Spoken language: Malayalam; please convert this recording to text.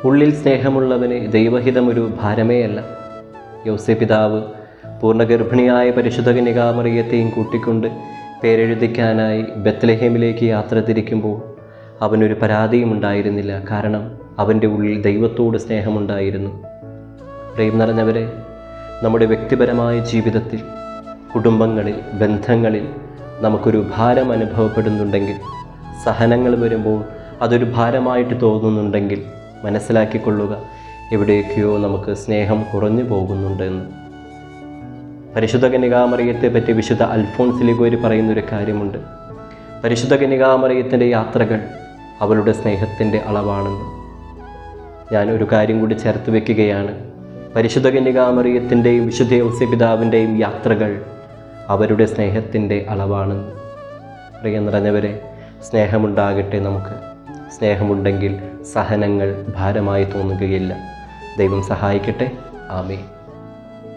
ഉള്ളിൽ സ്നേഹമുള്ളവന് ദൈവഹിതമൊരു ഭാരമേയല്ല. യൗസേപ്പിതാവ് പൂർണ്ണഗർഭിണിയായ പരിശുദ്ധ കന്യകാമറിയത്തെയും കൂട്ടിക്കൊണ്ട് പേരെഴുതിക്കാനായി ബത്ലഹേമിലേക്ക് യാത്ര തിരിക്കുമ്പോൾ അവനൊരു പരാതിയും ഉണ്ടായിരുന്നില്ല. കാരണം അവൻ്റെ ഉള്ളിൽ ദൈവത്തോട് സ്നേഹമുണ്ടായിരുന്നു. പ്രിയം നിറഞ്ഞവരെ, നമ്മുടെ വ്യക്തിപരമായ ജീവിതത്തിൽ, കുടുംബങ്ങളിൽ, ബന്ധങ്ങളിൽ നമുക്കൊരു ഭാരം അനുഭവപ്പെടുന്നുണ്ടെങ്കിൽ, സഹനങ്ങൾ വരുമ്പോൾ അതൊരു ഭാരമായിട്ട് തോന്നുന്നുണ്ടെങ്കിൽ മനസ്സിലാക്കിക്കൊള്ളുക, എവിടെയൊക്കെയോ നമുക്ക് സ്നേഹം കുറഞ്ഞു പോകുന്നുണ്ടെന്ന്. പരിശുദ്ധ കന്യകാമറിയത്തെ പറ്റി വിശുദ്ധ അൽഫോൻസ് ലിഗോരി പറയുന്നൊരു കാര്യമുണ്ട്. പരിശുദ്ധ കന്യകാമറിയത്തിൻ്റെ യാത്രകൾ അവളുടെ സ്നേഹത്തിൻ്റെ അളവാണെന്ന്. ഞാൻ ഒരു കാര്യം കൂടി ചേർത്ത് വയ്ക്കുകയാണ്. പരിശുദ്ധ കന്യകാമറിയത്തിൻ്റെയും വിശുദ്ധ യൗസേപ്പിതാവിൻ്റെയും യാത്രകൾ അവരുടെ സ്നേഹത്തിൻ്റെ അളവാണെന്ന്. പ്രിയം നിറഞ്ഞവരെ, സ്നേഹമുണ്ടാകട്ടെ നമുക്ക്. സ്നേഹമുണ്ടെങ്കിൽ സഹനങ്ങൾ ഭാരമായി തോന്നുകയില്ല. ദൈവം സഹായിക്കട്ടെ. ആമേൻ.